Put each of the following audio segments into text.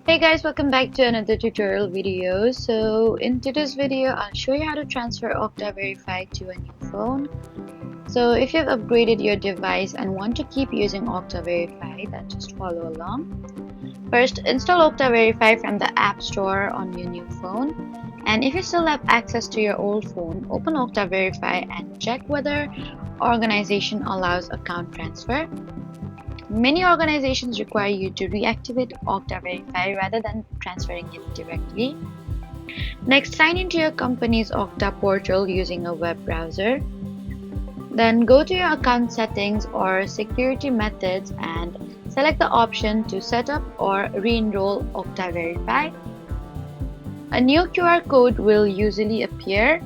Hey guys, welcome back to another tutorial video. So in today's video, I'll show you how to transfer Okta Verify to a new phone. So if you've upgraded your device and want to keep using Okta Verify, then just follow along. First, install Okta Verify from the App Store on your new phone. And if you still have access to your old phone, open Okta Verify and check whether organization allows account transfer. Many organizations require you to reactivate Okta Verify rather than transferring it directly. Next, sign into your company's Okta portal using a web browser. Then go to your account settings or security methods and select the option to set up or re-enroll Okta Verify. A new QR code will usually appear.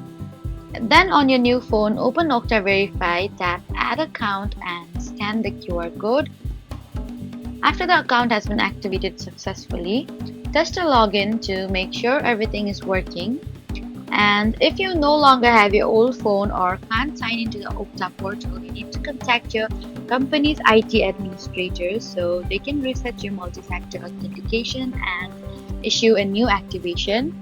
Then on your new phone, open Okta Verify, tap Add Account and scan the QR code. After the account has been activated successfully, test a login to make sure everything is working. And if you no longer have your old phone or can't sign into the Okta portal, you need to contact your company's IT administrators so they can reset your multi-factor authentication and issue a new activation.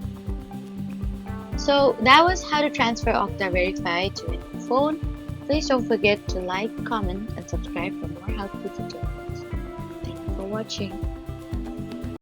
So that was how to transfer Okta Verify to a new phone. Please don't forget to like, comment, and subscribe for more helpful tutorials. Thank you for watching.